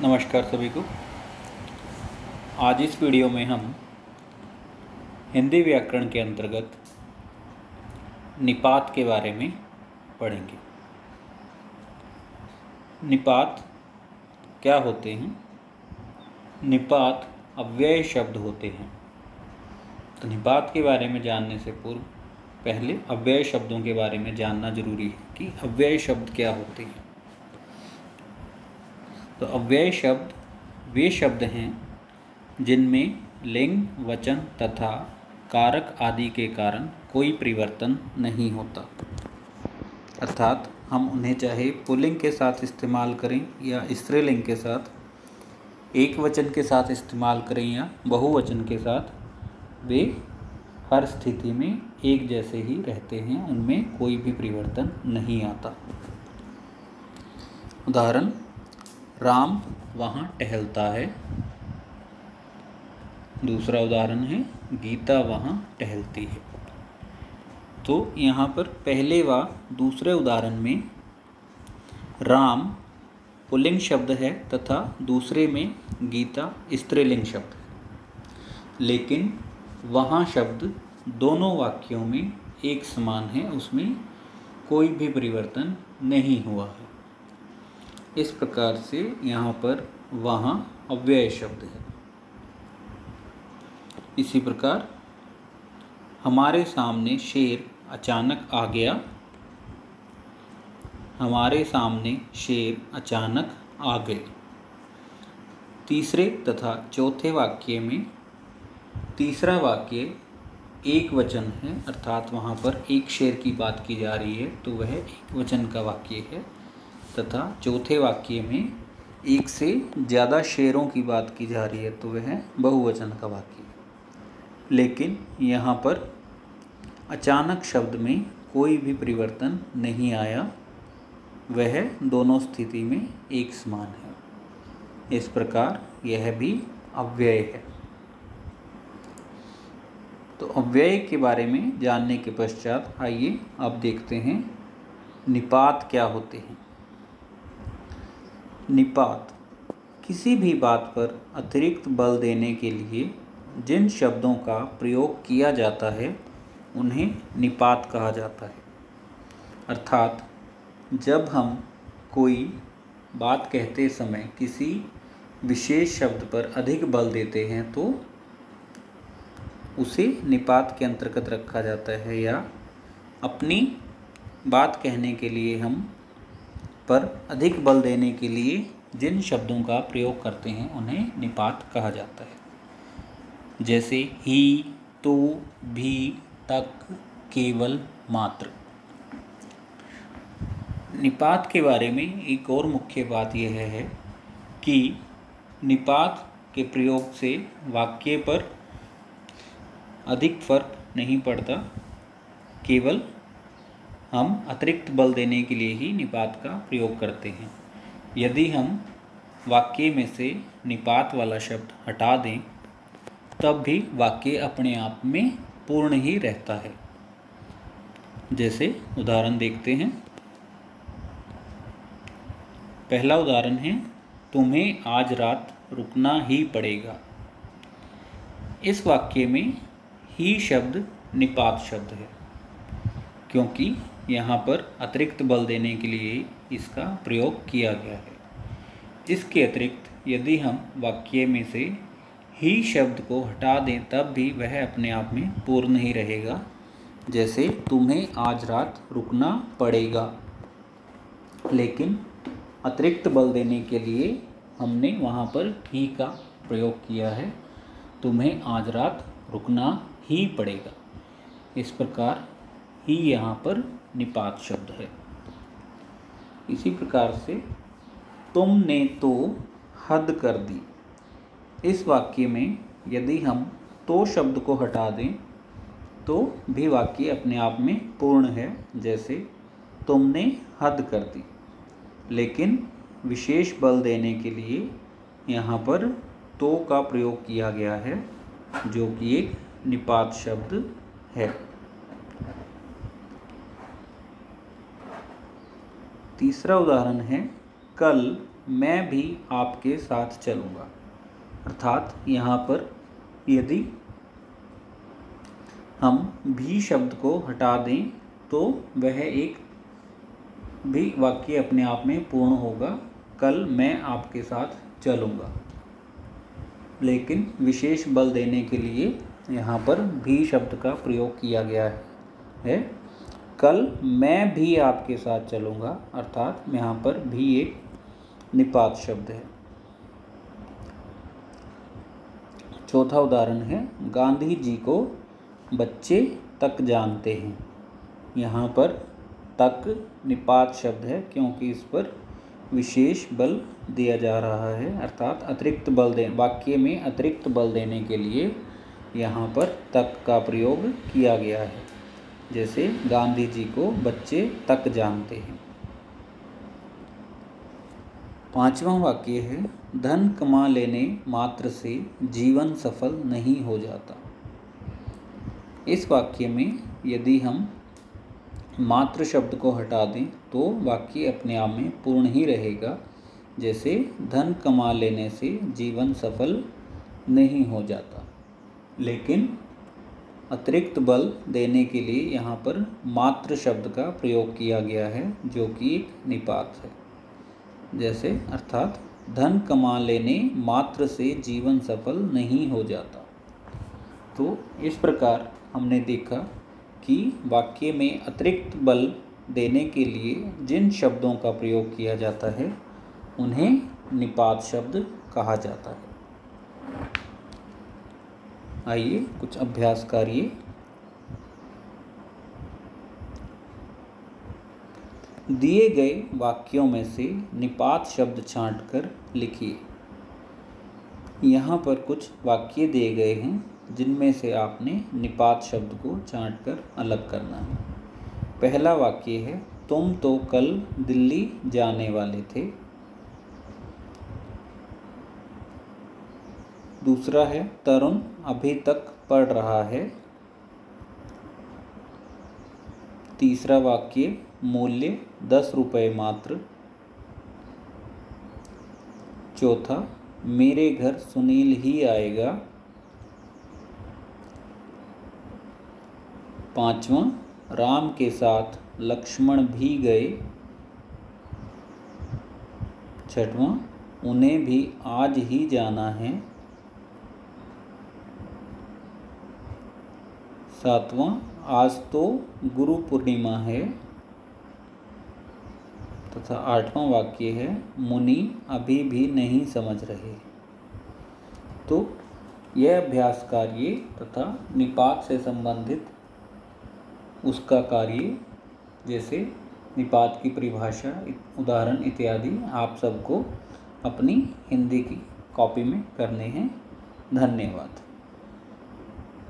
नमस्कार सभी को। आज इस वीडियो में हम हिंदी व्याकरण के अंतर्गत निपात के बारे में पढ़ेंगे। निपात क्या होते हैं? निपात अव्यय शब्द होते हैं। तो निपात के बारे में जानने से पूर्व पहले अव्यय शब्दों के बारे में जानना जरूरी है कि अव्यय शब्द क्या होते हैं। तो अव्यय शब्द वे शब्द हैं जिनमें लिंग, वचन तथा कारक आदि के कारण कोई परिवर्तन नहीं होता। अर्थात हम उन्हें चाहे पुल्लिंग के साथ इस्तेमाल करें या स्त्रीलिंग के साथ, एक वचन के साथ इस्तेमाल करें या बहुवचन के साथ, वे हर स्थिति में एक जैसे ही रहते हैं, उनमें कोई भी परिवर्तन नहीं आता। उदाहरण, राम वहाँ टहलता है। दूसरा उदाहरण है गीता वहाँ टहलती है। तो यहाँ पर पहले व दूसरे उदाहरण में राम पुल्लिंग शब्द है तथा दूसरे में गीता स्त्रीलिंग शब्द है, लेकिन वहाँ शब्द दोनों वाक्यों में एक समान है, उसमें कोई भी परिवर्तन नहीं हुआ है। इस प्रकार से यहाँ पर वहाँ अव्यय शब्द है। इसी प्रकार हमारे सामने शेर अचानक आ गया। हमारे सामने शेर अचानक आ गए। तीसरे तथा चौथे वाक्य में तीसरा वाक्य एक वचन है, अर्थात वहाँ पर एक शेर की बात की जा रही है, तो वह एक वचन का वाक्य है। तथा चौथे वाक्य में एक से ज़्यादा शेरों की बात की जा रही है, तो वह बहुवचन का वाक्य है। लेकिन यहाँ पर अचानक शब्द में कोई भी परिवर्तन नहीं आया, वह दोनों स्थिति में एक समान है। इस प्रकार यह भी अव्यय है। तो अव्यय के बारे में जानने के पश्चात आइए अब देखते हैं निपात क्या होते हैं। निपात किसी भी बात पर अतिरिक्त बल देने के लिए जिन शब्दों का प्रयोग किया जाता है उन्हें निपात कहा जाता है। अर्थात जब हम कोई बात कहते समय किसी विशेष शब्द पर अधिक बल देते हैं तो उसे निपात के अंतर्गत रखा जाता है, या अपनी बात कहने के लिए हम पर अधिक बल देने के लिए जिन शब्दों का प्रयोग करते हैं उन्हें निपात कहा जाता है। जैसे ही, तो, भी, तक, केवल, मात्र। निपात के बारे में एक और मुख्य बात यह है कि निपात के प्रयोग से वाक्य पर अधिक फर्क नहीं पड़ता, केवल हम अतिरिक्त बल देने के लिए ही निपात का प्रयोग करते हैं। यदि हम वाक्य में से निपात वाला शब्द हटा दें तब भी वाक्य अपने आप में पूर्ण ही रहता है। जैसे उदाहरण देखते हैं। पहला उदाहरण है, तुम्हें आज रात रुकना ही पड़ेगा। इस वाक्य में ही शब्द निपात शब्द है, क्योंकि यहाँ पर अतिरिक्त बल देने के लिए इसका प्रयोग किया गया है। इसके अतिरिक्त यदि हम वाक्य में से ही शब्द को हटा दें तब भी वह अपने आप में पूर्ण ही रहेगा। जैसे तुम्हें आज रात रुकना पड़ेगा, लेकिन अतिरिक्त बल देने के लिए हमने वहाँ पर ही का प्रयोग किया है, तुम्हें आज रात रुकना ही पड़ेगा। इस प्रकार ही यहाँ पर निपात शब्द है। इसी प्रकार से तुमने तो हद कर दी। इस वाक्य में यदि हम तो शब्द को हटा दें तो भी वाक्य अपने आप में पूर्ण है। जैसे तुमने हद कर दी, लेकिन विशेष बल देने के लिए यहाँ पर तो का प्रयोग किया गया है, जो कि एक निपात शब्द है। तीसरा उदाहरण है, कल मैं भी आपके साथ चलूँगा। अर्थात यहाँ पर यदि हम भी शब्द को हटा दें तो वह एक भी वाक्य अपने आप में पूर्ण होगा, कल मैं आपके साथ चलूँगा। लेकिन विशेष बल देने के लिए यहाँ पर भी शब्द का प्रयोग किया गया है। कल मैं भी आपके साथ चलूँगा, अर्थात यहाँ पर भी एक निपात शब्द है। चौथा उदाहरण है, गांधी जी को बच्चे तक जानते हैं। यहाँ पर तक निपात शब्द है क्योंकि इस पर विशेष बल दिया जा रहा है, अर्थात अतिरिक्त बल वाक्य में अतिरिक्त बल देने के लिए यहाँ पर तक का प्रयोग किया गया है। जैसे गांधी जी को बच्चे तक जानते हैं। पांचवा वाक्य है, धन कमा लेने मात्र से जीवन सफल नहीं हो जाता। इस वाक्य में यदि हम मात्र शब्द को हटा दें तो वाक्य अपने आप में पूर्ण ही रहेगा। जैसे धन कमा लेने से जीवन सफल नहीं हो जाता, लेकिन अतिरिक्त बल देने के लिए यहाँ पर मात्र शब्द का प्रयोग किया गया है जो कि एक निपात है। जैसे अर्थात धन कमा लेने मात्र से जीवन सफल नहीं हो जाता। तो इस प्रकार हमने देखा कि वाक्य में अतिरिक्त बल देने के लिए जिन शब्दों का प्रयोग किया जाता है उन्हें निपात शब्द कहा जाता है। आइए कुछ अभ्यास करिए। दिए गए वाक्यों में से निपात शब्द छांटकर लिखिए। यहाँ पर कुछ वाक्य दिए गए हैं जिनमें से आपने निपात शब्द को छांटकर अलग करना है। पहला वाक्य है, तुम तो कल दिल्ली जाने वाले थे। दूसरा है, तरुण अभी तक पढ़ रहा है। तीसरा वाक्य, मूल्य 10 रुपये मात्र। चौथा, मेरे घर सुनील ही आएगा। पांचवा, राम के साथ लक्ष्मण भी गए। छठवां, उन्हें भी आज ही जाना है। सातवां, आज तो गुरु पूर्णिमा है। तथा आठवां वाक्य है, मुनि अभी भी नहीं समझ रहे। तो यह अभ्यास कार्य तथा निपात से संबंधित उसका कार्य, जैसे निपात की परिभाषा, उदाहरण इत्यादि आप सबको अपनी हिंदी की कॉपी में करने हैं। धन्यवाद।